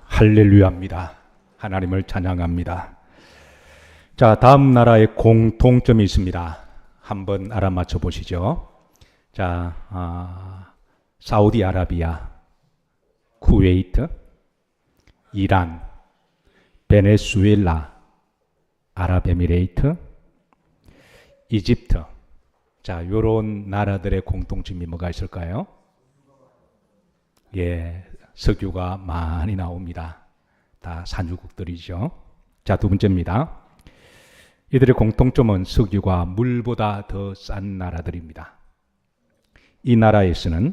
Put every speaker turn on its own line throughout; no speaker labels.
할렐루야입니다. 하나님을 찬양합니다. 자, 다음 나라에 공통점이 있습니다. 한번 알아맞혀 보시죠. 자, 사우디아라비아, 쿠웨이트, 이란, 베네수엘라, 아랍에미레이트, 이집트. 자, 요런 나라들의 공통점이 뭐가 있을까요? 예, 석유가 많이 나옵니다. 다 산유국들이죠. 자, 두 번째입니다. 이들의 공통점은 석유가 물보다 더 싼 나라들입니다. 이 나라에서는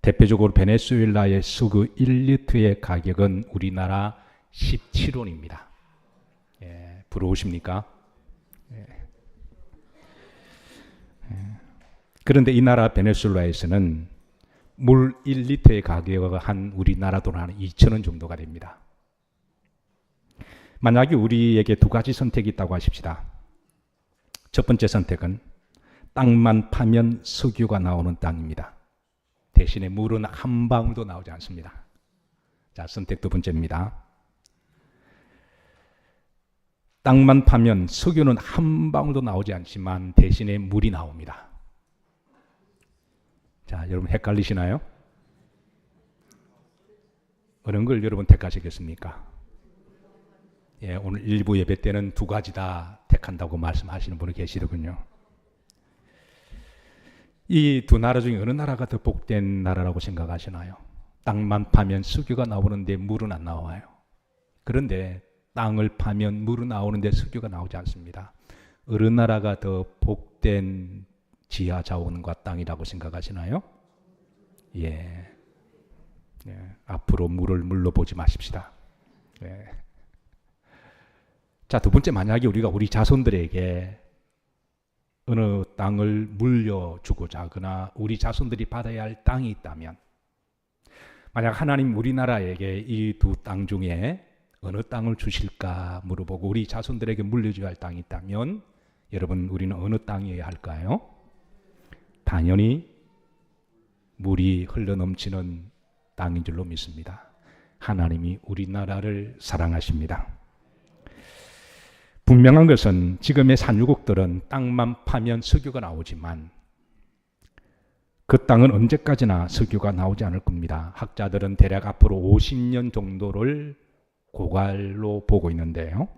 대표적으로 베네수엘라의 석유 1리터의 가격은 우리나라 17원입니다. 예, 부러우십니까? 예. 그런데 이 나라 베네수엘라에서는 물 1리터의 가격은 한 우리나라 돈 한 2,000원 정도가 됩니다. 만약에 우리에게 두 가지 선택이 있다고 하십시다. 첫 번째 선택은 땅만 파면 석유가 나오는 땅입니다. 대신에 물은 한 방울도 나오지 않습니다. 자, 선택 두 번째입니다. 땅만 파면 석유는 한 방울도 나오지 않지만 대신에 물이 나옵니다. 자, 여러분 헷갈리시나요? 어느 걸 여러분 택하시겠습니까? 예, 오늘 일부 예배 때는 두 가지 다 택한다고 말씀하시는 분이 계시더군요. 이 두 나라 중에 어느 나라가 더 복된 나라라고 생각하시나요? 땅만 파면 석유가 나오는데 물은 안 나와요. 그런데 땅을 파면 물은 나오는데 석유가 나오지 않습니다. 어느 나라가 더 복된 지하 자원과 땅이라고 생각하시나요? 예. 앞으로 물로 보지 마십시다. 예. 자, 두 번째, 만약에 우리가 우리 자손들에게 어느 땅을 물려주고자 하거나 우리 자손들이 받아야 할 땅이 있다면, 만약 하나님 우리나라에게 이 두 땅 중에 어느 땅을 주실까 물어보고 우리 자손들에게 물려줘야 할 땅이 있다면, 여러분, 우리는 어느 땅이어야 할까요? 당연히 물이 흘러넘치는 땅인 줄로 믿습니다. 하나님이 우리나라를 사랑하십니다. 분명한 것은 지금의 산유국들은 땅만 파면 석유가 나오지만 그 땅은 언제까지나 석유가 나오지 않을 겁니다. 학자들은 대략 앞으로 50년 정도를 고갈로 보고 있는데요.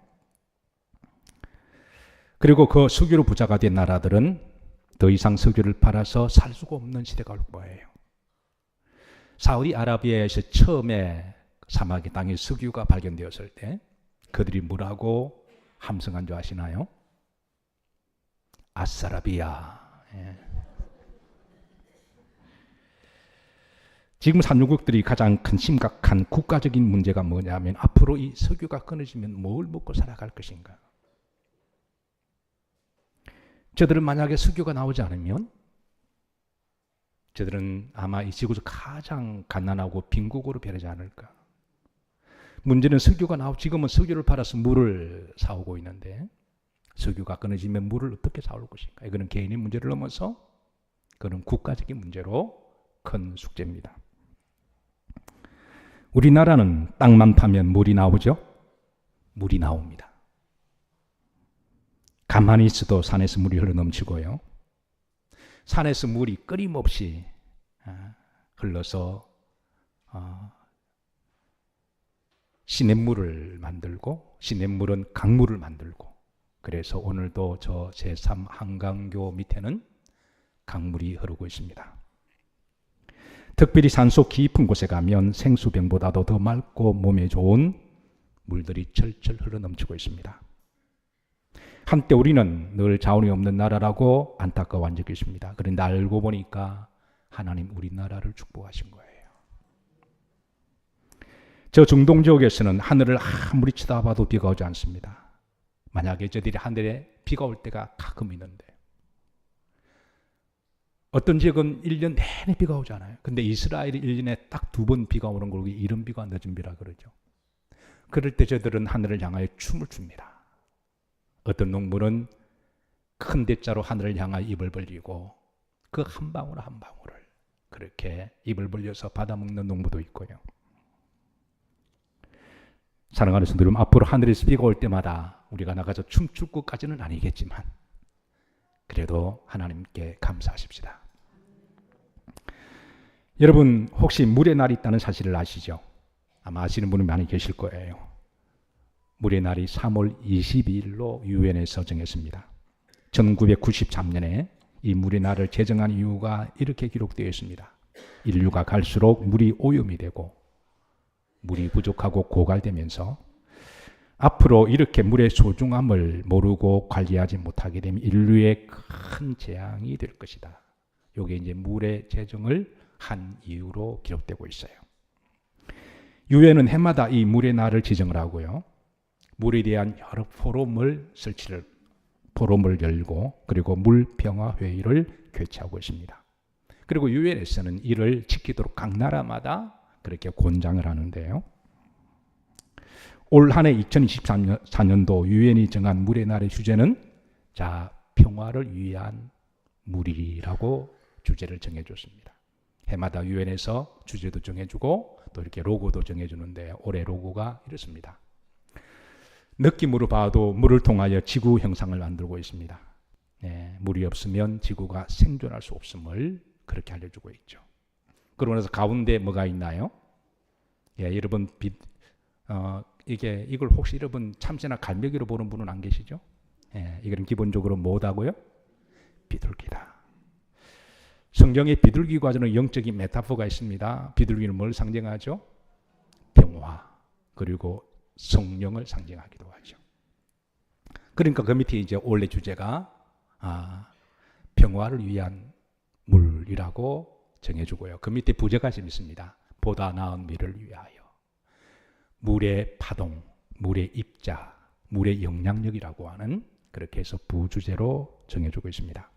그리고 그 석유로 부자가 된 나라들은 더 이상 석유를 팔아서 살 수가 없는 시대가 올 거예요. 사우디아라비아에서 처음에 사막의 땅에 석유가 발견되었을 때 그들이 뭐라고 함성한 줄 아시나요? 아싸라비아. 예. 지금 산유국들이 가장 큰 심각한 국가적인 문제가 뭐냐면 앞으로 이 석유가 끊어지면 뭘 먹고 살아갈 것인가. 저들은 만약에 석유가 나오지 않으면 저들은 아마 이 지구에서 가장 가난하고 빈국으로 변하지 않을까. 문제는 석유가 지금은 석유를 팔아서 물을 사오고 있는데 석유가 끊어지면 물을 어떻게 사올 것인가. 이거는 개인의 문제를 넘어서 그는 국가적인 문제로 큰 숙제입니다. 우리나라는 땅만 파면 물이 나오죠? 물이 나옵니다. 가만히 있어도 산에서 물이 흘러넘치고요. 산에서 물이 끊임없이 흘러서 시냇물을 만들고 시냇물은 강물을 만들고, 그래서 오늘도 저 제3 한강교 밑에는 강물이 흐르고 있습니다. 특별히 산속 깊은 곳에 가면 생수병보다도 더 맑고 몸에 좋은 물들이 철철 흘러넘치고 있습니다. 한때 우리는 늘 자원이 없는 나라라고 안타까워한 적이 있습니다. 그런데 알고 보니까 하나님 우리나라를 축복하신 거예요. 저 중동 지역에서는 하늘을 아무리 쳐다봐도 비가 오지 않습니다. 만약에 저들이 하늘에 비가 올 때가 가끔 있는데, 어떤 지역은 1년 내내 비가 오잖아요. 근데 이스라엘이 1년에 딱 2번 비가 오는 걸 이른 비가 늦은 비라 그러죠. 그럴 때 저들은 하늘을 향하여 춤을 춥니다. 어떤 농부는 큰 대자로 하늘을 향하여 입을 벌리고 그 한 방울 한 방울을 그렇게 입을 벌려서 받아먹는 농부도 있고요. 사랑하는 성도 여러분, 앞으로 하늘에서 비가 올 때마다 우리가 나가서 춤출 것까지는 아니겠지만 그래도 하나님께 감사하십시다. 여러분 혹시 물의 날이 있다는 사실을 아시죠? 아마 아시는 분이 많이 계실 거예요. 물의 날이 3월 22일로 유엔에서 정했습니다. 1993년에 이 물의 날을 제정한 이유가 이렇게 기록되어 있습니다. 인류가 갈수록 물이 오염이 되고 물이 부족하고 고갈되면서 앞으로 이렇게 물의 소중함을 모르고 관리하지 못하게 되면 인류의 큰 재앙이 될 것이다. 이게 이제 물의 제정을 한 이유로 기록되고 있어요. 유엔은 해마다 이 물의 날을 지정을 하고요. 물에 대한 여러 포럼을 열고 그리고 물평화회의를 개최하고 있습니다. 그리고 유엔에서는 이를 지키도록 각 나라마다 그렇게 권장을 하는데요. 올 한해 2024년도 유엔이 정한 물의 날의 주제는 평화를 위한 물이라고 주제를 정해줬습니다. 해마다 유엔에서 주제도 정해주고 또 이렇게 로고도 정해주는데 올해 로고가 이렇습니다. 느낌으로 봐도 물을 통하여 지구 형상을 만들고 있습니다. 물이 없으면 지구가 생존할 수 없음을 그렇게 알려주고 있죠. 그러고 나서 가운데 뭐가 있나요? 여러분 이걸 혹시 여러분 참새나 갈매기로 보는 분은 안 계시죠? 이거는 기본적으로 뭐다고요? 비둘기다. 성경의 비둘기 과정은 영적인 메타포가 있습니다. 비둘기는 뭘 상징하죠? 평화 그리고 성령을 상징하기도 하죠. 그러니까 그 밑에 이제 원래 주제가 평화를 위한 물이라고 정해주고요. 그 밑에 부제가 좀 있습니다. 보다 나은 미래를 위하여. 물의 파동, 물의 입자, 물의 영향력이라고 하는 그렇게 해서 부주제로 정해주고 있습니다.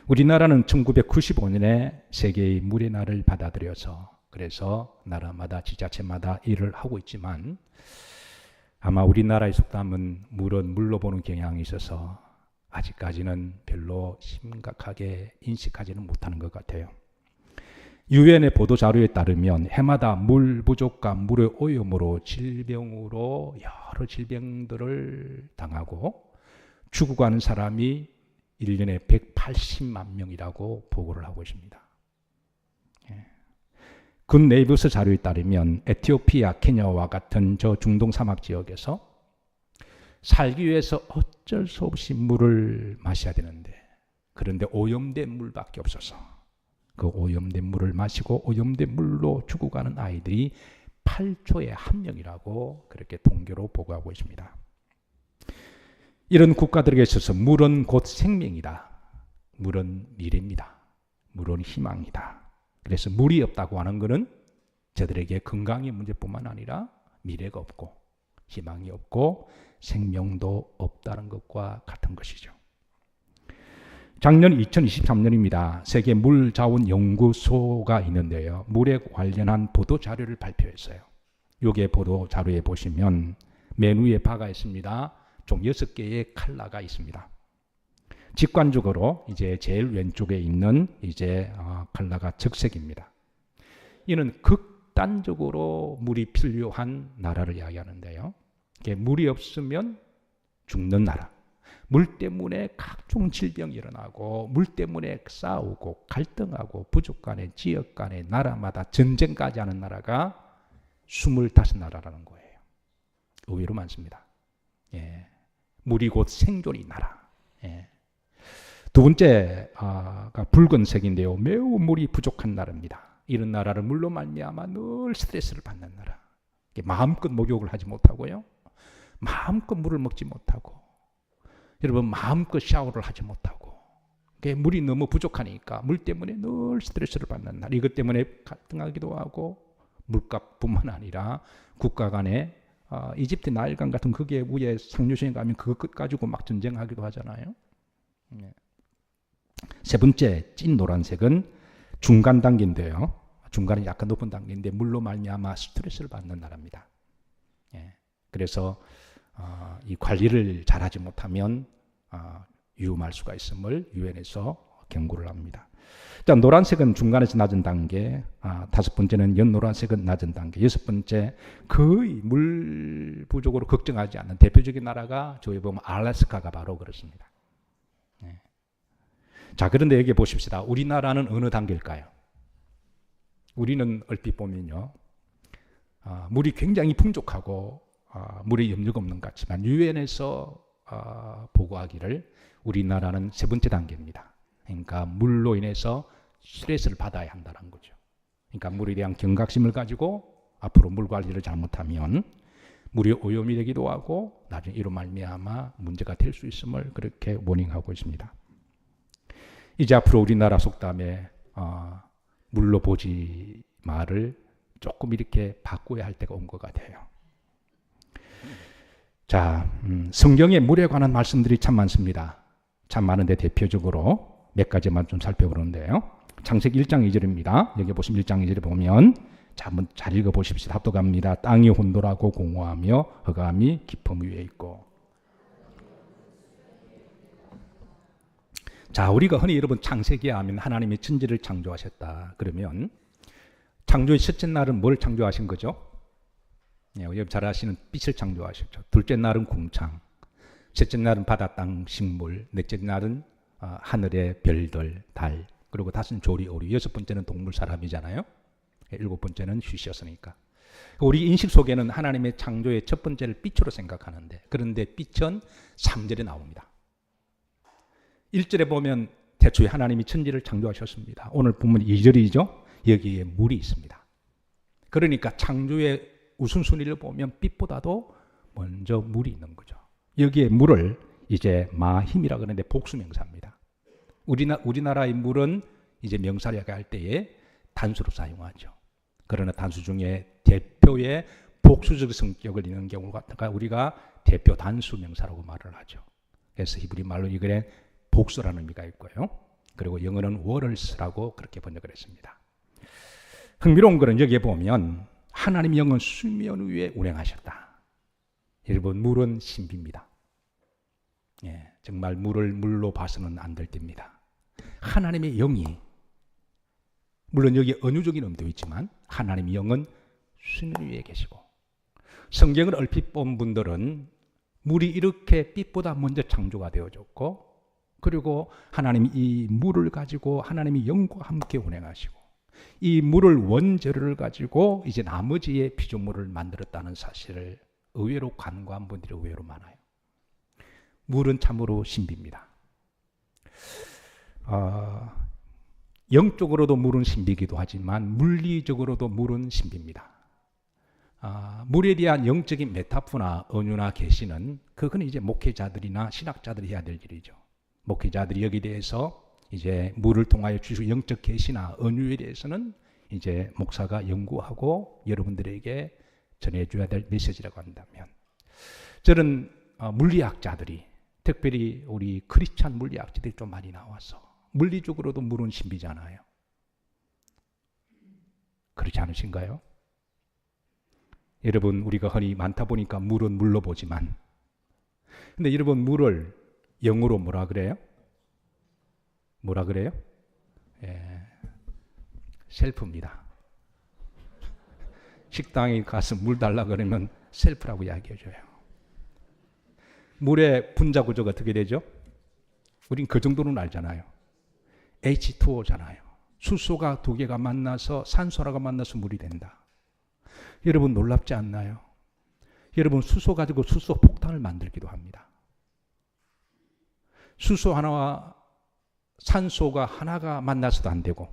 우리나라는 1995년에 세계의 물의 날을 받아들여서 그래서 나라마다 지자체마다 일을 하고 있지만 아마 우리나라에 속담은 물은 물로 보는 경향이 있어서 아직까지는 별로 심각하게 인식하지는 못하는 것 같아요. 유엔의 보도자료에 따르면 해마다 물 부족과 물의 오염으로 질병으로 여러 질병들을 당하고 죽어가는 사람이 1년에 180만 명이라고 보고를 하고 있습니다. 군 네이버스 자료에 따르면 에티오피아, 케냐와 같은 저 중동 사막 지역에서 살기 위해서 어쩔 수 없이 물을 마셔야 되는데 그런데 오염된 물밖에 없어서 그 오염된 물을 마시고 오염된 물로 죽어가는 아이들이 8조에 1명이라고 그렇게 통계로 보고하고 있습니다. 이런 국가들에게 있어서 물은 곧 생명이다. 물은 미래입니다. 물은 희망이다. 그래서 물이 없다고 하는 것은 저들에게 건강의 문제뿐만 아니라 미래가 없고 희망이 없고 생명도 없다는 것과 같은 것이죠. 작년 2023년입니다. 세계 물자원연구소가 있는데요. 물에 관련한 보도자료를 발표했어요. 여기에 보도자료에 보시면 맨 위에 바가 있습니다. 총 6개의 컬러가 있습니다. 직관적으로 이제 제일 왼쪽에 있는 이제 컬러가 적색입니다. 이는 극단적으로 물이 필요한 나라를 이야기하는데요. 물이 없으면 죽는 나라. 물 때문에 각종 질병이 일어나고 물 때문에 싸우고 갈등하고 부족 간에 지역 간에 나라마다 전쟁까지 하는 나라가 25나라라는 거예요. 의외로 많습니다. 물이 곧 생존의 나라. 두 번째가 붉은색인데요. 매우 물이 부족한 나라입니다. 이런 나라를 물로 말미암아 늘 스트레스를 받는 나라. 마음껏 목욕을 하지 못하고요. 마음껏 물을 먹지 못하고 여러분 마음껏 샤워를 하지 못하고 물이 너무 부족하니까 물 때문에 늘 스트레스를 받는 나라. 이것 때문에 갈등하기도 하고 물값뿐만 아니라 국가 간에 이집트 나일강 같은 거기에 위에 상류시에 가면 그것 가지고 막 전쟁하기도 하잖아요. 세 번째 찐 노란색은 중간 단계인데요. 중간에 약간 높은 단계인데 물로 말미암아 스트레스를 받는 나라입니다. 그래서 이 관리를 잘하지 못하면 위험할 수가 있음을 유엔에서 경고를 합니다. 자, 노란색은 중간에서 낮은 단계, 다섯 번째는 연노란색은 낮은 단계, 여섯 번째 거의 물 부족으로 걱정하지 않는 대표적인 나라가 저기 보면 알래스카가 바로 그렇습니다. 네. 자, 그런데 여기 보십시다. 우리나라는 어느 단계일까요? 우리는 얼핏 보면요, 물이 굉장히 풍족하고 물에 염려가 없는 것 같지만 유엔에서 보고하기를 우리나라는 세 번째 단계입니다. 그러니까 물로 인해서 스트레스를 받아야 한다는 거죠. 그러니까 물에 대한 경각심을 가지고 앞으로 물 관리를 잘못하면 물이 오염이 되기도 하고 나중에 이로 말미암아 문제가 될 수 있음을 그렇게 워닝하고 있습니다. 이제 앞으로 우리나라 속담에 물로 보지 말을 조금 이렇게 바꿔야 할 때가 온 것 같아요. 자, 성경에 물에 관한 말씀들이 참 많습니다. 참 많은데 대표적으로 몇 가지만 좀 살펴보는데요. 창세기 1장 2절입니다. 여기 보시면 1장 2절에 보면, 자, 한번 잘 읽어보십시다. 합독합니다. 땅이 혼돈하고 공허하며 흑암이 깊음 위에 있고. 자, 우리가 흔히 여러분 창세기에 하면 하나님이 천지를 창조하셨다 그러면 창조의 첫째 날은 뭘 창조하신 거죠? 예, 여러분 잘 아시는 빛을 창조하셨죠. 둘째 날은 궁창, 셋째 날은 바다, 땅, 식물, 넷째 날은 하늘의 별들, 달, 그리고 다섯은 조리, 오리, 여섯 번째는 동물, 사람이잖아요. 일곱 번째는 쉬셨으니까. 우리 인식 속에는 하나님의 창조의 첫 번째를 빛으로 생각하는데, 그런데 빛은 3절에 나옵니다. 1절에 보면 태초에 하나님이 천지를 창조하셨습니다. 오늘 보면 2절이죠. 여기에 물이 있습니다. 그러니까 창조의 우선순위를 보면 빛보다도 먼저 물이 있는 거죠. 여기에 물을 이제 마힘이라 그러는데 복수명사입니다. 우리나라의 물은 이제 명사를 할 때에 단수로 사용하죠. 그러나 단수 중에 대표의 복수적 성격을 있는 경우가 우리가 대표 단수 명사라고 말을 하죠. 그래서 히브리 말로 이거에 복수라는 의미가 있고요. 그리고 영어는 워럴스라고 그렇게 번역을 했습니다. 흥미로운 것은 여기에 보면 하나님의 영은 수면 위에 운행하셨다. 여러분, 물은 신비입니다. 예, 정말 물을 물로 봐서는 안 될 때입니다. 하나님의 영이, 물론 여기 은유적인 의미도 있지만 하나님의 영은 수면 위에 계시고, 성경을 얼핏 본 분들은 물이 이렇게 빛보다 먼저 창조가 되어졌고, 그리고 하나님이 이 물을 가지고 하나님의 영과 함께 운행하시고, 이 물을 원재료를 가지고 이제 나머지의 피조물을 만들었다는 사실을 의외로 간과한 분들이 의외로 많아요. 물은 참으로 신비입니다. 영적으로도 물은 신비이기도 하지만 물리적으로도 물은 신비입니다. 물에 대한 영적인 메타포나 은유나 계시는 그건 이제 목회자들이나 신학자들이 해야 될 일이죠. 목회자들이 여기에 대해서 이제 물을 통하여 주시고 영적 계시나 은유에 대해서는 이제 목사가 연구하고 여러분들에게 전해줘야 될 메시지라고 한다면, 저는 물리학자들이, 특별히 우리 크리스찬 물리학자들이 좀 많이 나와서 물리적으로도 물은 신비잖아요. 그렇지 않으신가요? 여러분, 우리가 흔히 많다 보니까 물은 물로 보지만, 근데 여러분, 물을 영어로 뭐라 그래요? 뭐라 그래요? 예, 셀프입니다. 식당에 가서 물 달라 그러면 셀프라고 이야기해줘요. 물의 분자 구조가 어떻게 되죠? 우린 그 정도는 알잖아요. H2O잖아요. 수소가 두 개가 만나서 산소라가 만나서 물이 된다. 여러분 놀랍지 않나요? 여러분, 수소 가지고 수소 폭탄을 만들기도 합니다. 수소 하나와 산소가 하나가 만나서도 안 되고,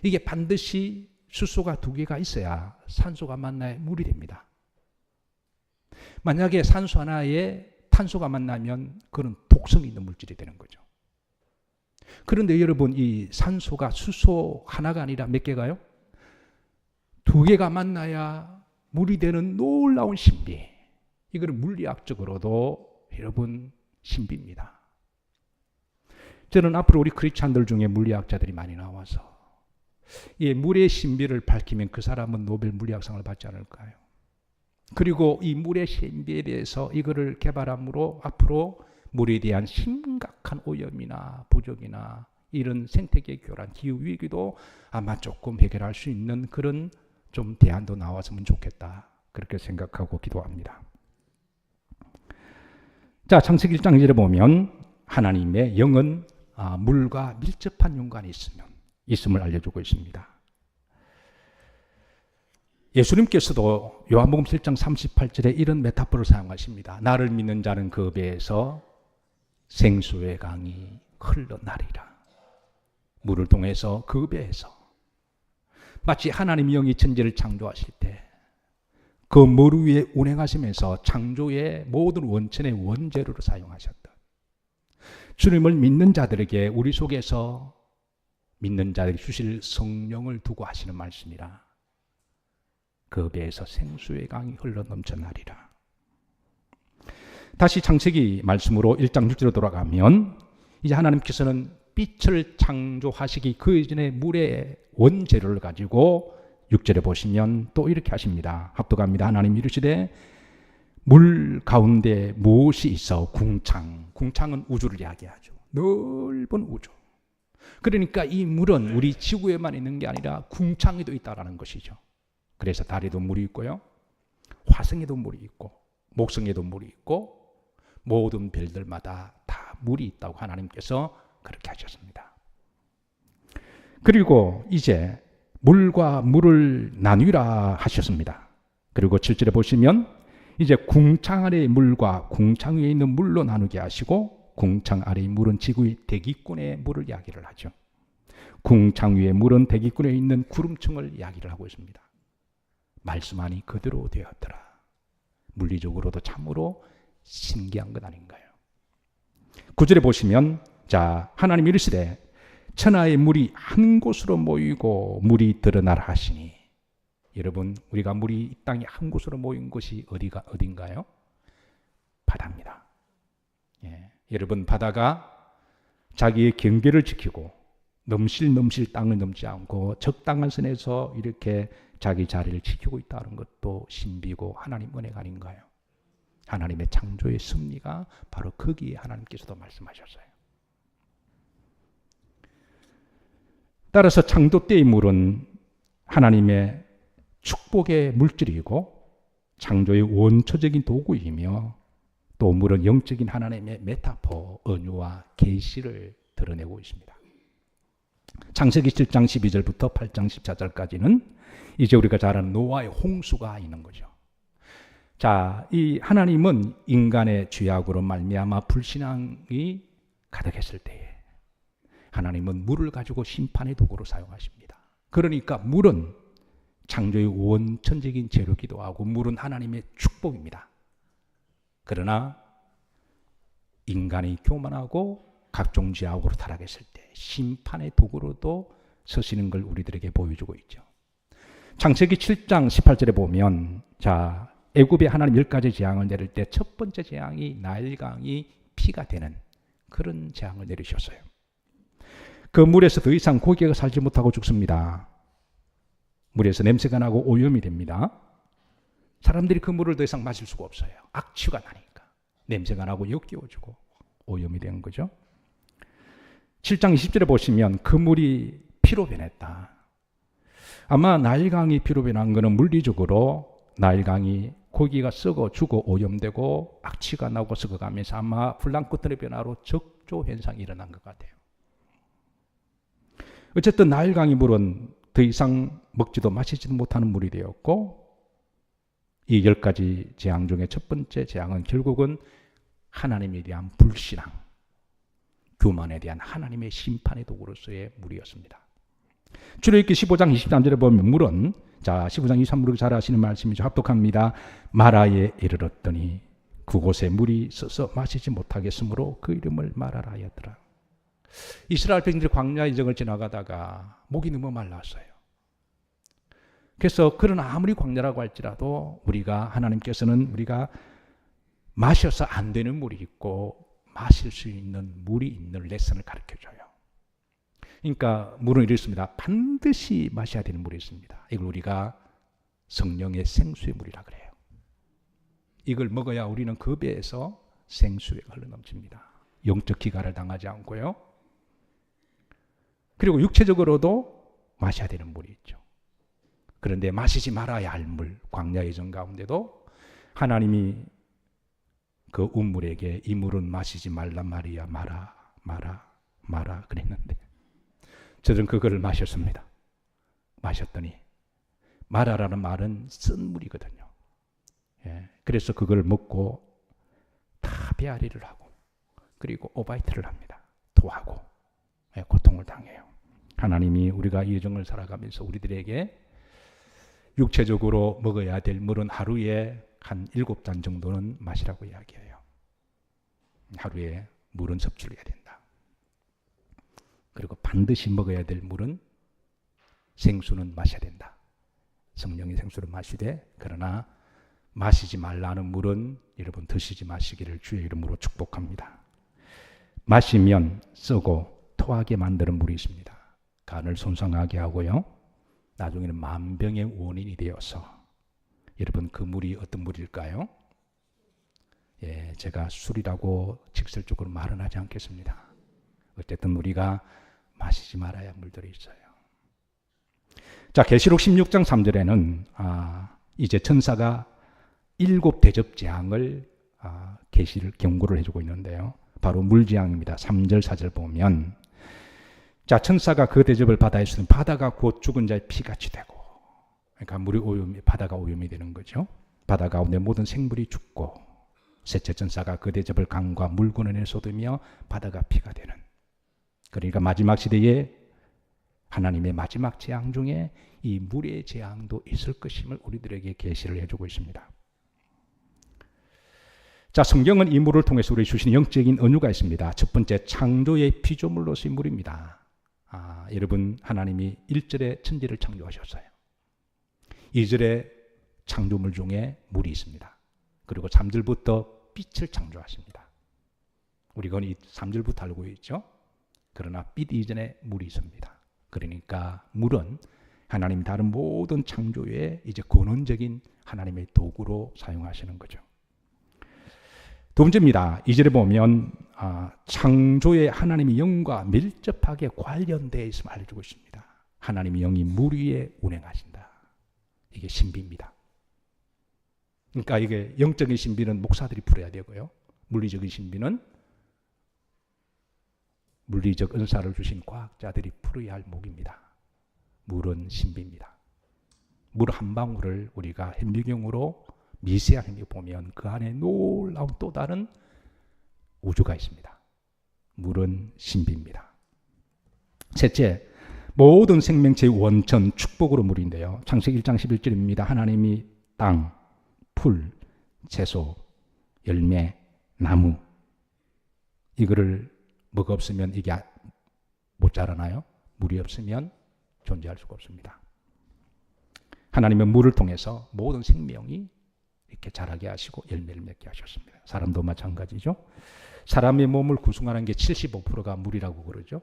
이게 반드시 수소가 두 개가 있어야 산소가 만나야 물이 됩니다. 만약에 산소 하나에 탄소가 만나면 그건 독성이 있는 물질이 되는 거죠. 그런데 여러분, 이 산소가 수소 하나가 아니라 몇 개가요? 두 개가 만나야 물이 되는 놀라운 신비. 이거는 물리학적으로도 여러분 신비입니다. 저는 앞으로 우리 크리스찬들 중에 물리학자들이 많이 나와서 이 물의 신비를 밝히면 그 사람은 노벨 물리학상을 받지 않을까요? 그리고 이 물의 신비에 대해서 이거를 개발함으로 앞으로 물에 대한 심각한 오염이나 부족이나 이런 생태계 교란, 기후 위기도 아마 조금 해결할 수 있는 그런 좀 대안도 나왔으면 좋겠다. 그렇게 생각하고 기도합니다. 자, 창세기 1장 1절에 보면 하나님의 영은 물과 밀접한 연관이 있음을 알려주고 있습니다. 예수님께서도 요한복음 7장 38절에 이런 메타포를 사용하십니다. 나를 믿는 자는 그 배에서 생수의 강이 흘러나리라. 물을 통해서 그 배에서 마치 하나님 영이 천지를 창조하실 때 그 물 위에 운행하시면서 창조의 모든 원천의 원재료로 사용하셨다. 주님을 믿는 자들에게 우리 속에서 믿는 자들에게 주실 성령을 두고 하시는 말씀이라. 그 배에서 생수의 강이 흘러 넘쳐나리라. 다시 창세기 말씀으로 1장 6절로 돌아가면 이제 하나님께서는 빛을 창조하시기 그 이전에 물의 원재료를 가지고 6절에 보시면 또 이렇게 하십니다. 합독합니다. 하나님 이르시되 물 가운데 무엇이 있어? 궁창은 우주를 이야기하죠. 넓은 우주. 그러니까 이 물은 우리 지구에만 있는 게 아니라 궁창에도 있다라는 것이죠. 그래서 달에도 물이 있고요, 화성에도 물이 있고 목성에도 물이 있고 모든 별들마다 다 물이 있다고 하나님께서 그렇게 하셨습니다. 그리고 이제 물과 물을 나누라 하셨습니다. 그리고 7절에 보시면 이제 궁창 아래의 물과 궁창 위에 있는 물로 나누게 하시고 궁창 아래의 물은 지구의 대기권의 물을 이야기를 하죠. 궁창 위의 물은 대기권에 있는 구름층을 이야기를 하고 있습니다. 말씀하니 그대로 되었더라. 물리적으로도 참으로 신기한 것 아닌가요? 9절에 보시면 자, 하나님 이르시되 천하의 물이 한 곳으로 모이고 물이 드러나라 하시니. 여러분, 우리가 물이 이 땅에 한 곳으로 모인 곳이 어딘가요? 바다입니다. 예. 여러분, 바다가 자기의 경계를 지키고 넘실 땅을 넘지 않고 적당한 선에서 이렇게 자기 자리를 지키고 있다는 것도 신비고 하나님 은혜가 아닌가요? 하나님의 창조의 섭리가 바로 거기에 하나님께서도 말씀하셨어요. 따라서 창조 때의 물은 하나님의 축복의 물질이고 창조의 원초적인 도구이며 또 물은 영적인 하나님의 메타포, 은유와 계시를 드러내고 있습니다. 창세기 7장 12절부터 8장 14절까지는 이제 우리가 잘 아는 노아의 홍수가 있는 거죠. 자, 이 하나님은 인간의 죄악으로 말미암아 불신앙이 가득했을 때에 하나님은 물을 가지고 심판의 도구로 사용하십니다. 그러니까 물은 창조의 원천적인 재료기도 하고 물은 하나님의 축복입니다. 그러나 인간이 교만하고 각종 죄악으로 타락했을 때 심판의 도구로도 서시는 걸 우리들에게 보여주고 있죠. 창세기 7장 18절에 보면 자, 애굽에 하나님 10가지 재앙을 내릴 때 첫 번째 재앙이 나일강이 피가 되는 그런 재앙을 내리셨어요. 그 물에서 더 이상 고기가 살지 못하고 죽습니다. 물에서 냄새가 나고 오염이 됩니다. 사람들이 그 물을 더 이상 마실 수가 없어요. 악취가 나니까. 냄새가 나고 역겨워지고 오염이 된 거죠. 7장 20절에 보시면 그 물이 피로 변했다. 아마 나일강이 피로 변한 것은 물리적으로 나일강이 고기가 썩어 죽어 오염되고 악취가 나고 썩어가면서 아마 플랑크톤의 변화로 적조 현상이 일어난 것 같아요. 어쨌든 나일강의 물은 더 이상 먹지도 마시지도 못하는 물이 되었고 이 10가지 재앙 중에 첫 번째 재앙은 결국은 하나님에 대한 불신앙, 교만에 대한 하나님의 심판의 도구로서의 물이었습니다. 출애굽기 15장 23절에 보면 물은 자 15장 23절을 잘 아시는 말씀이죠. 합독합니다. 마라에 이르렀더니 그곳에 물이 서서 마시지 못하겠으므로 그 이름을 마라라 하였더라. 이스라엘 백성들이 광야 이정을 지나가다가 목이 너무 말랐어요. 그래서 그러나 아무리 광야라고 할지라도 하나님께서는 우리가 마셔서 안 되는 물이 있고 마실 수 있는 물이 있는 레슨을 가르쳐줘요. 그러니까 물은 이렇습니다. 반드시 마셔야 되는 물이 있습니다. 이걸 우리가 성령의 생수의 물이라 그래요. 이걸 먹어야 우리는 그 배에서 생수가 흘러넘칩니다. 영적 기가를 당하지 않고요. 그리고 육체적으로도 마셔야 되는 물이 있죠. 그런데 마시지 말아야 할 물, 광야의 전 가운데도 하나님이 그 운물에게 이 물은 마시지 말란 말이야. 마라 그랬는데 저는 그거를 마셨습니다. 마셨더니 마라라는 말은 쓴 물이거든요. 예, 그래서 그걸 먹고 다 배앓이를 하고 그리고 오바이트를 합니다. 토하고 고통을 당해요. 하나님이 우리가 이 여정을 살아가면서 우리들에게 육체적으로 먹어야 될 물은 하루에 한 7잔 정도는 마시라고 이야기해요. 하루에 물은 섭취해야 된다. 그리고 반드시 먹어야 될 물은 생수는 마셔야 된다. 성령의 생수를 마시되 그러나 마시지 말라는 물은 여러분 드시지 마시기를 주의 이름으로 축복합니다. 마시면 썩고 토하게 만드는 물이 있습니다. 간을 손상하게 하고요. 나중에는 만병의 원인이 되어서 여러분 그 물이 어떤 물일까요? 예, 제가 술이라고 직설적으로 말은 하지 않겠습니다. 어쨌든 우리가 마시지 말아야 할 물들이 있어요. 자, 계시록 16장 3절에는 이제 천사가 7 대접 재앙을 계시를 경고를 해주고 있는데요. 바로 물재앙입니다. 3절 4절 보면 자, 천사가 그 대접을 받아 있으면 바다가 곧 죽은 자의 피같이 되고, 그러니까 물이 오염이, 바다가 오염이 되는 거죠. 바다 가운데 모든 생물이 죽고 셋째 천사가 그 대접을 강과 물건에 쏟으며 바다가 피가 되는, 그러니까 마지막 시대에 하나님의 마지막 재앙 중에 이 물의 재앙도 있을 것임을 우리들에게 계시를 해주고 있습니다. 자, 성경은 이 물을 통해서 우리 주시는 영적인 은유가 있습니다. 첫 번째, 창조의 피조물로서의 물입니다. 여러분, 하나님이 1절에 천지를 창조하셨어요. 2절에 창조물 중에 물이 있습니다. 그리고 3절부터 빛을 창조하십니다. 우리가 이 3절부터 알고 있죠. 그러나 빛 이전에 물이 있습니다. 그러니까 물은 하나님 다른 모든 창조에 이제 근원적인 하나님의 도구로 사용하시는 거죠. 두 번째입니다. 2절에 보면 창조에 하나님의 영과 밀접하게 관련되어 있음을 알려주고 있습니다. 하나님의 영이 물 위에 운행하신다. 이게 신비입니다. 그러니까 이게 영적인 신비는 목사들이 풀어야 되고요. 물리적인 신비는 물리적 은사를 주신 과학자들이 풀어야 할 목입니다. 물은 신비입니다. 물 한 방울을 우리가 현미경으로 미세한 힘이 보면 그 안에 놀라운 또 다른 우주가 있습니다. 물은 신비입니다. 셋째, 모든 생명체의 원천, 축복으로 물인데요. 창세기 1장 11절입니다. 하나님이 땅, 풀, 채소, 열매, 나무 이거를 뭐가 없으면 이게 못 자라나요? 물이 없으면 존재할 수가 없습니다. 하나님은 물을 통해서 모든 생명이 이렇게 자라게 하시고 열매를 맺게 하셨습니다. 사람도 마찬가지죠. 사람의 몸을 구성하는 게 75%가 물이라고 그러죠.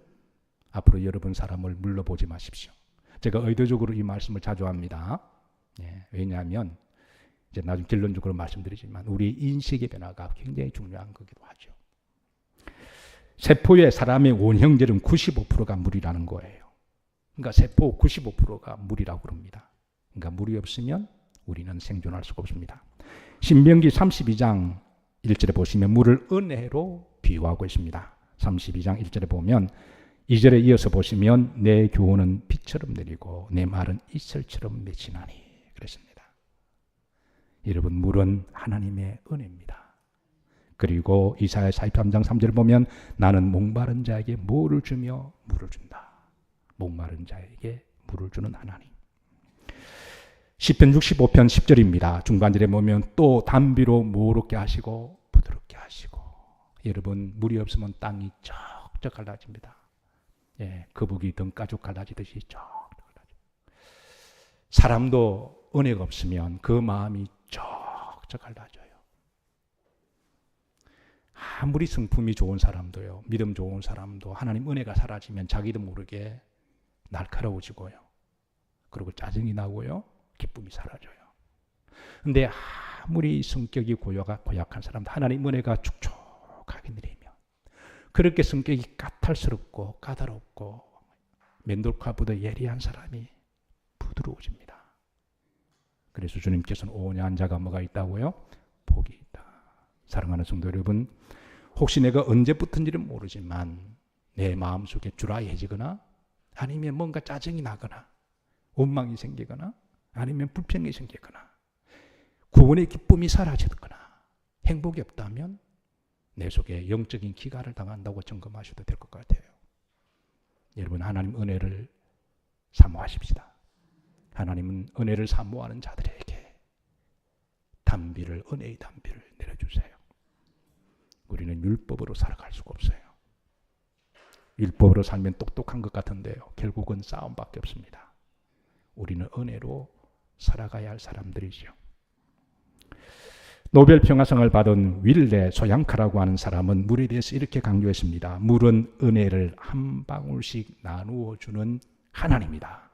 앞으로 여러분 사람을 물로 보지 마십시오. 제가 의도적으로 이 말씀을 자주 합니다. 왜냐하면 이제 나중에 결론적으로 말씀드리지만 우리 인식의 변화가 굉장히 중요한 거기도 하죠. 세포의 사람의 원형질은 95%가 물이라는 거예요. 그러니까 세포 95%가 물이라고 그럽니다. 그러니까 물이 없으면 우리는 생존할 수가 없습니다. 신명기 32장 1절에 보시면 물을 은혜로 비유하고 있습니다. 32장 1절에 보면 2절에 이어서 보시면 내 교훈은 빛처럼 내리고 내 말은 이슬처럼 맺히나니 그랬습니다. 여러분, 물은 하나님의 은혜입니다. 그리고 이사야 43장 3절을 보면 나는 목마른 자에게 물을 주며 물을 준다. 목마른 자에게 물을 주는 하나님. 시편 65편 10절입니다. 중반절에 보면 또 담비로 모롭게 하시고 부드럽게 하시고. 여러분, 물이 없으면 땅이 쩍쩍 갈라집니다. 거북이 등 가죽 갈라지듯이 쩍쩍 갈라집니다. 사람도 은혜가 없으면 그 마음이 쩍쩍 갈라져요. 아무리 성품이 좋은 사람도요, 믿음 좋은 사람도 하나님 은혜가 사라지면 자기도 모르게 날카로워지고요. 그리고 짜증이 나고요. 기쁨이 사라져요. 근데 아무리 성격이 고약한 사람도 하나님 은혜가 축축하게 내리면 그렇게 성격이 까탈스럽고 까다롭고 맨돌카보다 예리한 사람이 부드러워집니다. 그래서 주님께서는 온유한 자가 뭐가 있다고요? 복이 있다. 사랑하는 성도 여러분, 혹시 내가 언제부터인지는 모르지만 내 마음속에 주라해지거나 아니면 뭔가 짜증이 나거나 원망이 생기거나 아니면 불평이 생기거나 구원의 기쁨이 사라지거나 행복이 없다면 내 속에 영적인 기가를 당한다고 점검하셔도 될 것 같아요. 여러분, 하나님 은혜를 사모하십시다. 하나님은 은혜를 사모하는 자들에게 은혜의 담비를 내려주세요. 우리는 율법으로 살아갈 수가 없어요. 율법으로 살면 똑똑한 것 같은데요, 결국은 싸움밖에 없습니다. 우리는 은혜로 살아가야 할 사람들이죠. 노벨 평화상을 받은 윌레 소양카라고 하는 사람은 물에 대해서 이렇게 강조했습니다. 물은 은혜를 한 방울씩 나누어 주는 하나님이다.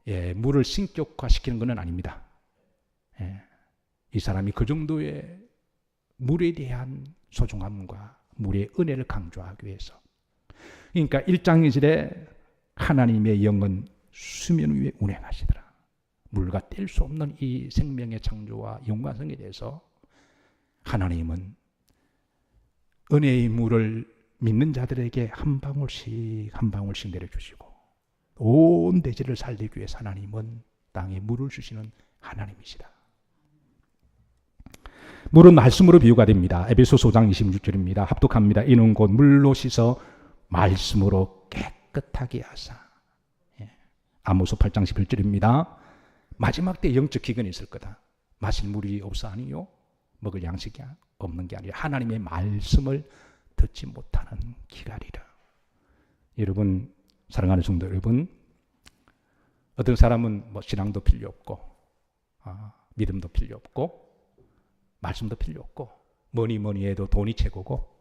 예, 물을 신격화시키는 것은 아닙니다. 예, 이 사람이 그 정도의 물에 대한 소중함과 물의 은혜를 강조하기 위해서. 그러니까 1장 2절에 하나님의 영은 수면 위에 운행하시더라. 물과 뗄 수 없는 이 생명의 창조와 영광성에 대해서 하나님은 은혜의 물을 믿는 자들에게 한 방울씩 한 방울씩 내려주시고 온 대지를 살리기 위해서 하나님은 땅에 물을 주시는 하나님이시다. 물은 말씀으로 비유가 됩니다. 에베소서 5장 26절입니다. 합독합니다. 이는 곧 물로 씻어 말씀으로 깨끗하게 하사. 아모스 8장 11절입니다. 마지막 때 영적 기근이 있을 거다. 마실 물이 없어 아니요, 먹을 양식이 없는 게 아니라 하나님의 말씀을 듣지 못하는 기갈이라. 여러분, 사랑하는 성도 여러분, 어떤 사람은 뭐 신앙도 필요 없고 믿음도 필요 없고 말씀도 필요 없고 뭐니 해도 돈이 최고고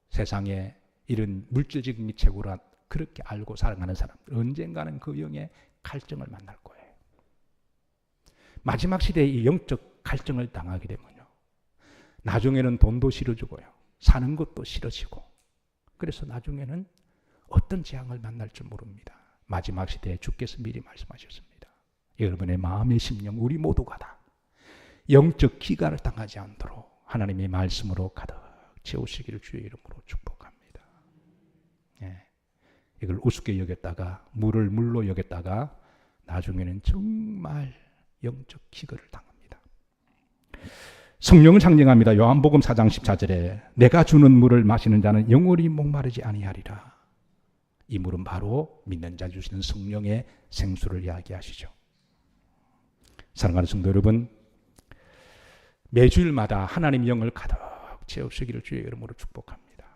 세상에 이런 물질적인 최고라 그렇게 알고 살아가는 사람들, 언젠가는 그 영의 갈증을 만날 거예요. 마지막 시대에 이 영적 갈증을 당하게 되면요, 나중에는 돈도 싫어지고요, 사는 것도 싫어지고, 그래서 나중에는 어떤 재앙을 만날 줄 모릅니다. 마지막 시대에 주께서 미리 말씀하셨습니다. 여러분의 마음의 심령 우리 모두가 다 영적 기가를 당하지 않도록 하나님의 말씀으로 가득 채우시기를 주의 이름으로 축복합니다. 예. 이걸 우습게 여겼다가 물을 물로 여겼다가 나중에는 정말 영적 기근을 당합니다. 성령을 상징합니다. 요한복음 4장 14절에 내가 주는 물을 마시는 자는 영원히 목마르지 아니하리라. 이 물은 바로 믿는 자 주시는 성령의 생수를 이야기하시죠. 사랑하는 성도 여러분, 매주일마다 하나님 영을 가득 채우시기를 주의 이름으로 축복합니다.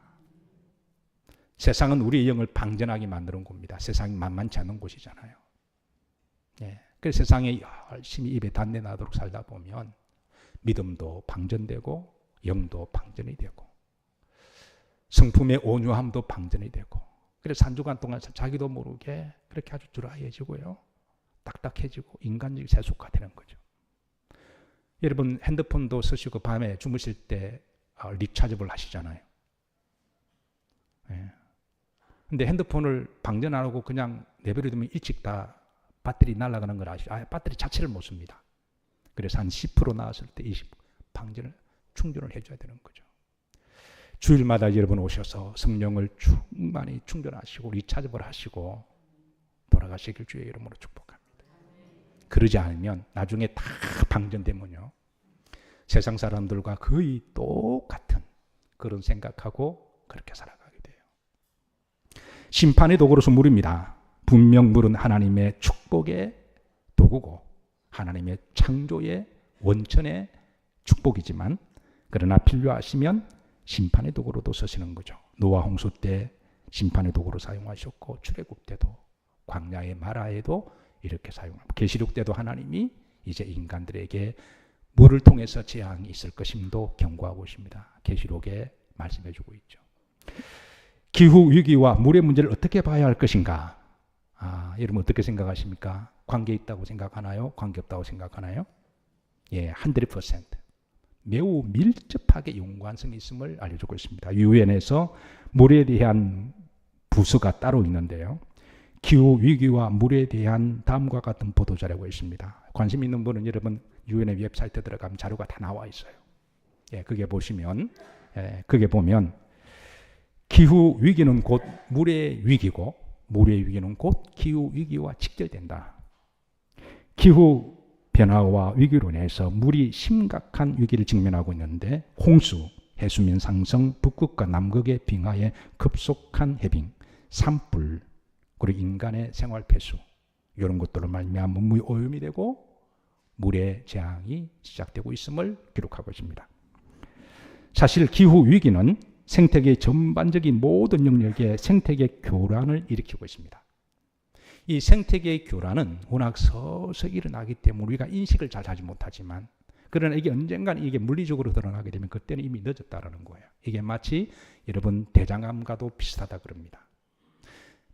세상은 우리의 영을 방전하게 만드는 겁니다. 세상이 만만치 않은 곳이잖아요. 예. 그래서 세상에 열심히 입에 단내 나도록 살다 보면 믿음도 방전되고 영도 방전이 되고 성품의 온유함도 방전이 되고, 그래서 한 주간 동안 자기도 모르게 그렇게 아주 드라이해지고요, 딱딱해지고 인간적인 세속화되는 거죠. 여러분, 핸드폰도 쓰시고 밤에 주무실 때 리차저블 하시잖아요. 예. 근데 핸드폰을 방전 안 하고 그냥 내버려두면 일찍 다 배터리 날아가는 걸 아시죠? 배터리 자체를 못 씁니다. 그래서 한 10% 나왔을 때 20% 방전을 충전을 해줘야 되는 거죠. 주일마다 여러분 오셔서 성령을 충만히 충전하시고 리차저블 하시고 돌아가시길 주의 이름으로 축복합니다. 그러지 않으면 나중에 다 방전되면요, 세상 사람들과 거의 똑같은 그런 생각하고 그렇게 살아가게 돼요. 심판의 도구로서 물입니다. 분명 물은 하나님의 축복의 도구고 하나님의 창조의 원천의 축복이지만, 그러나 필요하시면 심판의 도구로도 쓰시는 거죠. 노아 홍수 때 심판의 도구로 사용하셨고, 출애굽 때도 광야의 마라에도 이렇게 사용합니다. 계시록 때도 하나님이 이제 인간들에게 물을 통해서 재앙이 있을 것임도 경고하고 있습니다. 계시록에 말씀해 주고 있죠. 기후 위기와 물의 문제를 어떻게 봐야 할 것인가? 여러분 어떻게 생각하십니까? 관계 있다고 생각하나요? 관계 없다고 생각하나요? 예, 100%. 매우 밀접하게 연관성이 있음을 알려주고 있습니다. 유엔에서 물에 대한 부서가 따로 있는데요. 기후 위기와 물에 대한 다음과 같은 보도 자료가 있습니다. 관심 있는 분은 여러분 유엔의 웹사이트 들어가면 자료가 다 나와 있어요. 그게 보시면, 그게 보면 기후 위기는 곧 물의 위기고 물의 위기는 곧 기후 위기와 직결된다. 기후 변화와 위기로 인해서 물이 심각한 위기를 직면하고 있는데 홍수, 해수면 상승, 북극과 남극의 빙하의 급속한 해빙, 산불, 그리고 인간의 생활 폐수 이런 것들로 말미암아 물이 오염이 되고 물의 재앙이 시작되고 있음을 기록하고 있습니다. 사실 기후 위기는 생태계 전반적인 모든 영역에 생태계 교란을 일으키고 있습니다. 이 생태계의 교란은 워낙 서서히 일어나기 때문에 우리가 인식을 잘 하지 못하지만 그러나 이게 언젠간 이게 물리적으로 드러나게 되면 그때는 이미 늦었다라는 거예요. 이게 마치 여러분 대장암과도 비슷하다 그럽니다.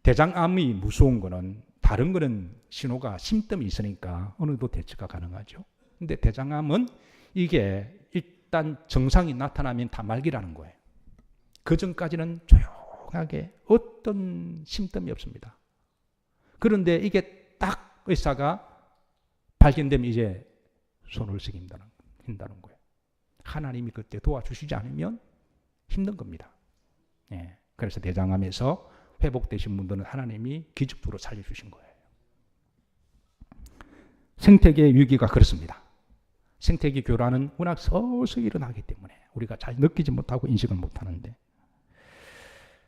대장암이 무서운 거는 다른 거는 신호가 심점이 있으니까 어느 정도 대처가 가능하죠. 근데 대장암은 이게 일단 정상이 나타나면 다 말기라는 거예요. 그 전까지는 조용하게 어떤 심점이 없습니다. 그런데 이게 딱 의사가 발견되면 이제 손을 쓰기 힘다는 거예요. 하나님이 그때 도와주시지 않으면 힘든 겁니다. 그래서 대장암에서 회복되신 분들은 하나님이 기적적으로 살려주신 거예요. 생태계 위기가 그렇습니다. 생태계 교란은 워낙 서서히 일어나기 때문에 우리가 잘 느끼지 못하고 인식을 못하는데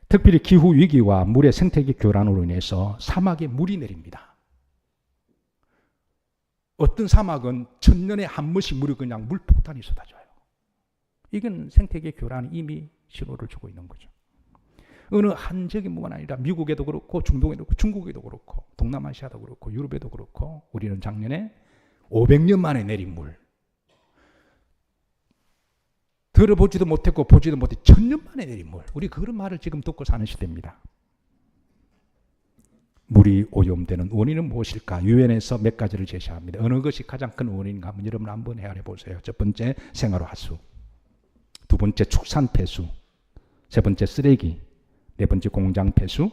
특별히 기후 위기와 물의 생태계 교란으로 인해서 사막에 물이 내립니다. 어떤 사막은 천년에 한 번씩 물이 그냥 물폭탄이 쏟아져요. 이건 생태계 교란이 이미 신호를 주고 있는 거죠. 어느 한 지역뿐만 아니라 미국에도 그렇고 중동에도 그렇고 중국에도 그렇고 동남아시아도 그렇고 유럽에도 그렇고 우리는 작년에 500년 만에 내린 물 들어보지도 못했고 보지도 못해 1000년 만에 내린 물. 우리 그런 말을 지금 듣고 사는 시대입니다. 물이 오염되는 원인은 무엇일까? 유엔에서 몇 가지를 제시합니다. 어느 것이 가장 큰 원인인가 한번 여러분 한번 헤아려 보세요. 첫 번째 생활화수, 두 번째 축산 폐수, 세 번째 쓰레기, 네 번째 공장 폐수,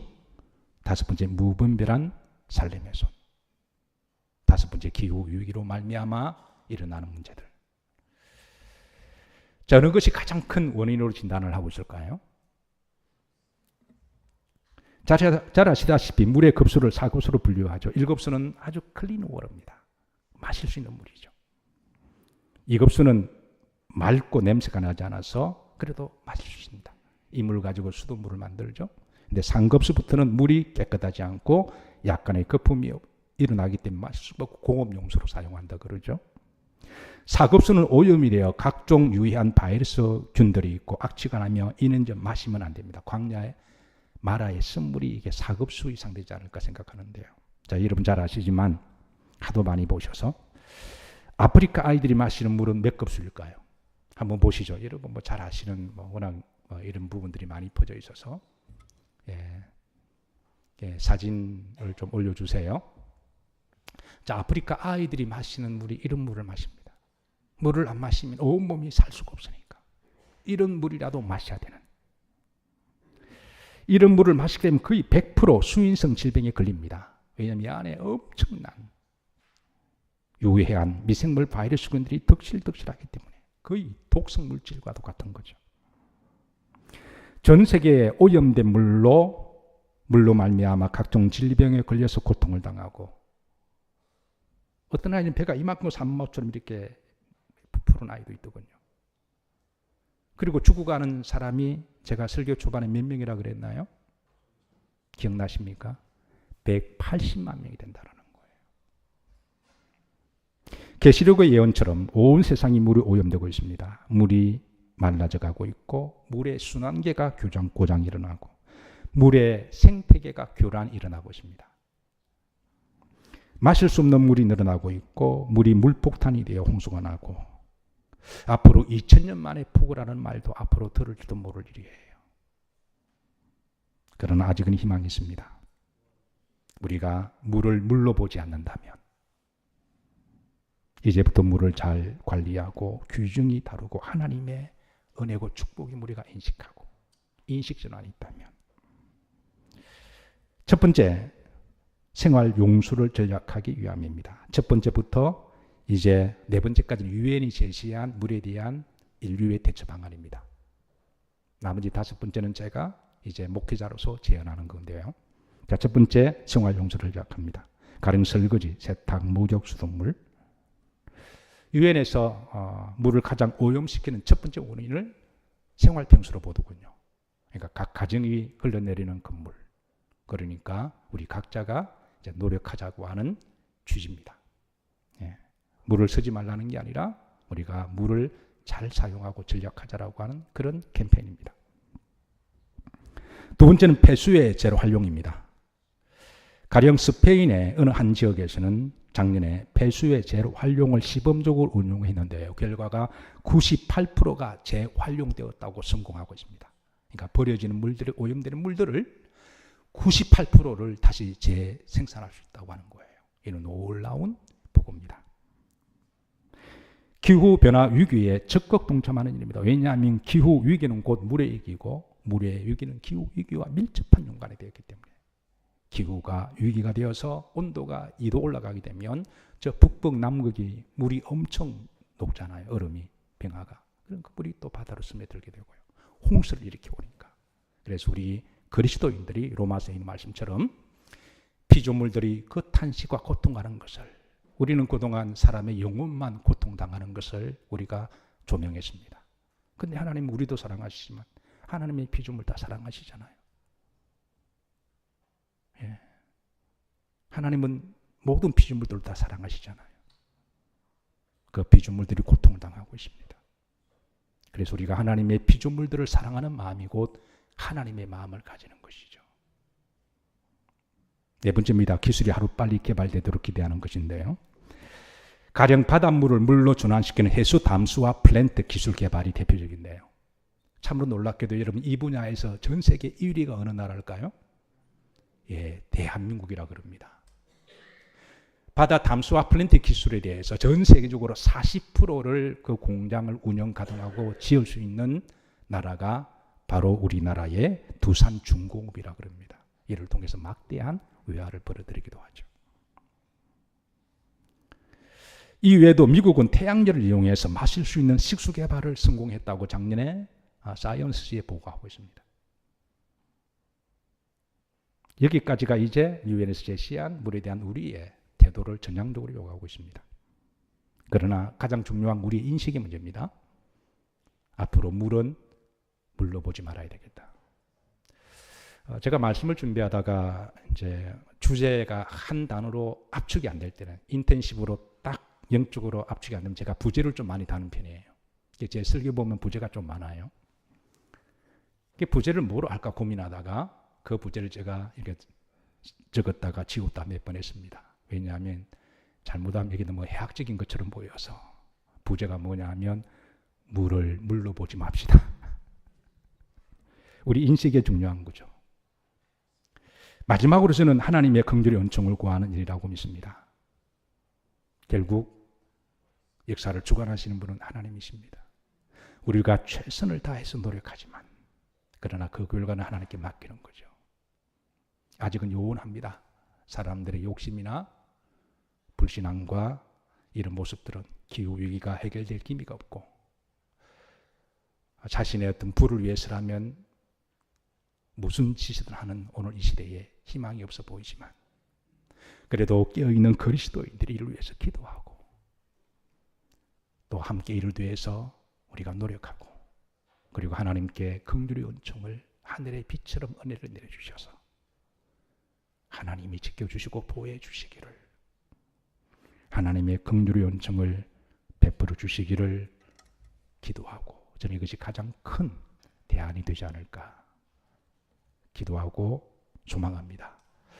다섯 번째 무분별한 산림훼손, 다섯 번째 기후 위기로 말미암아 일어나는 문제들. 자, 어느 것이 가장 큰 원인으로 진단을 하고 있을까요? 잘 아시다시피 물의 급수를 4급수로 분류하죠. 1급수는 아주 클린 워터입니다. 마실 수 있는 물이죠. 2급수는 맑고 냄새가 나지 않아서 그래도 마실 수 있습니다. 이 물 가지고 수돗물을 만들죠. 근데 3급수부터는 물이 깨끗하지 않고 약간의 거품이 일어나기 때문에 마실 수 없고 공업용수로 사용한다 그러죠. 4급수는 오염이 되어 각종 유해한 바이러스 균들이 있고 악취가 나며 이는 좀 마시면 안 됩니다. 광야에 마라의 쓴물이 이게 4급수 이상 되지 않을까 생각하는데요. 자, 여러분 잘 아시지만 하도 많이 보셔서 아프리카 아이들이 마시는 물은 몇 급수일까요? 한번 보시죠. 여러분 뭐 잘 아시는 워낙 이런 부분들이 많이 퍼져 있어서 사진을 좀 올려주세요. 자, 아프리카 아이들이 마시는 물이 이런 물을 마십니다. 물을 안 마시면 온몸이 살 수가 없으니까 이런 물이라도 마셔야 되는, 이런 물을 마시게 되면 거의 100% 수인성 질병에 걸립니다. 왜냐하면 이 안에 엄청난 유해한 미생물 바이러스균들이 덕실덕실하기 때문에 거의 독성 물질과도 같은 거죠. 전 세계에 오염된 물로 말미암아 각종 질병에 걸려서 고통을 당하고 어떤 아이는 배가 이만큼 산모처럼 이렇게 부풀은 아이도 있더군요. 그리고 죽어가는 사람이 제가 설교 초반에 몇 명이라 그랬나요? 기억나십니까? 180만 명이 된다는 거예요. 계시록의 예언처럼 온 세상이 물이 오염되고 있습니다. 물이 말라져 가고 있고 물의 순환계가 고장 일어나고 물의 생태계가 교란 일어나고 있습니다. 마실 수 없는 물이 늘어나고 있고 물이 물폭탄이 되어 홍수가 나고 앞으로 2000년 만에 폭우라는 말도 앞으로 들을지도 모를 일이에요. 그러나 아직은 희망이 있습니다. 우리가 물을 물로 보지 않는다면 이제부터 물을 잘 관리하고 귀중히 다루고 하나님의 은혜고 축복이 우리가 인식하고 인식전환이 있다면, 첫 번째, 생활 용수를 전략하기 위함입니다. 첫 번째부터 이제 네 번째까지는 유엔이 제시한 물에 대한 인류의 대처 방안입니다. 나머지 다섯 번째는 제가 이제 목회자로서 제안하는 건데요. 자, 첫 번째, 생활 용수를 전략합니다. 가령 설거지, 세탁, 목욕, 수돗물. 유엔에서 물을 가장 오염시키는 첫 번째 원인을 생활 평수로 보더군요. 그러니까 각 가정이 흘러내리는 건물. 그러니까 우리 각자가 이제 노력하자고 하는 취지입니다. 예. 물을 쓰지 말라는 게 아니라 우리가 물을 잘 사용하고 전략하자라고 하는 그런 캠페인입니다. 두 번째는 폐수의 재활용입니다. 가령 스페인의 어느 한 지역에서는 작년에 폐수의 재활용을 시범적으로 운용했는데요. 결과가 98%가 재활용되었다고 성공하고 있습니다. 그러니까 버려지는 물들이, 오염되는 물들을 98%를 다시 재생산할 수 있다고 하는 거예요. 이는 놀라운 보고입니다. 기후변화 위기에 적극 동참하는 일입니다. 왜냐하면 기후위기는 곧 물의 위기고 물의 위기는 기후위기와 밀접한 연관이 되었기 때문에 기후가 위기가 되어서 온도가 2도 올라가게 되면 저 북극 남극이 물이 엄청 녹잖아요. 얼음이, 빙하가. 그럼 그 물이 또 바다로 스며들게 되고요. 홍수를 일으켜오니까. 그래서 우리 그리스도인들이 로마서에 있는 말씀처럼 피조물들이 그 탄식과 고통하는 것을, 우리는 그동안 사람의 영혼만 고통당하는 것을 우리가 조명했습니다. 그런데 하나님은 우리도 사랑하시지만 하나님의 피조물 다 사랑하시잖아요. 예. 하나님은 모든 피조물들을 다 사랑하시잖아요. 그 피조물들이 고통을 당하고 있습니다. 그래서 우리가 하나님의 피조물들을 사랑하는 마음이 곧 하나님의 마음을 가지는 것이죠. 네 번째입니다. 기술이 하루빨리 개발되도록 기대하는 것인데요. 가령 바닷물을 물로 전환시키는 해수 담수화 플랜트 기술 개발이 대표적인데요. 참으로 놀랍게도 여러분, 이 분야에서 전 세계 1위가 어느 나라일까요? 예, 대한민국이라 그럽니다. 바다 담수화 플랜트 기술에 대해서 전 세계적으로 40%를 그 공장을 운영 가동하고 지을 수 있는 나라가 바로 우리나라의 두산중공업이라 그럽니다. 이를 통해서 막대한 외화를 벌어들이기도 하죠. 이외에도 미국은 태양열을 이용해서 마실 수 있는 식수 개발을 성공했다고 작년에 사이언스지에 보고하고 있습니다. 여기까지가 이제 유엔에서 제시한 물에 대한 우리의 태도를 전향적으로 요구하고 있습니다. 그러나 가장 중요한 우리의 인식의 문제입니다. 앞으로 물은 물로 보지 말아야 되겠다. 제가 말씀을 준비하다가 이제 주제가 한 단어로 압축이 안 될 때는, 인텐시브로 딱 영적으로 압축이 안 되면 제가 부제를 좀 많이 다는 편이에요. 제 설교 보면 부제가 좀 많아요. 부제를 뭐로 할까 고민하다가 그 부제를 제가 이렇게 적었다가 지웠다 몇 번 했습니다. 왜냐하면 잘못하면 여기도 뭐 해학적인 것처럼 보여서, 부제가 뭐냐 하면 물을 물로 보지 맙시다. 우리 인식이 중요한 거죠. 마지막으로 저는 하나님의 긍휼의 은총을 구하는 일이라고 믿습니다. 결국 역사를 주관하시는 분은 하나님이십니다. 우리가 최선을 다해서 노력하지만 그러나 그 결과는 하나님께 맡기는 거죠. 아직은 요원합니다. 사람들의 욕심이나 불신앙과 이런 모습들은 기후위기가 해결될 기미가 없고, 자신의 어떤 부를 위해서라면 무슨 짓이든 하는 오늘 이 시대에 희망이 없어 보이지만, 그래도 깨어있는 그리스도인들이 이를 위해서 기도하고 또 함께 이를 위해서 우리가 노력하고, 그리고 하나님께 긍휼의 은총을 하늘의 빛처럼 은혜를 내려주셔서 하나님이 지켜주시고 보호해 주시기를, 하나님의 긍휼의 은총을 베풀어 주시기를 기도하고, 저는 이것이 가장 큰 대안이 되지 않을까 기도하고 소망합니다.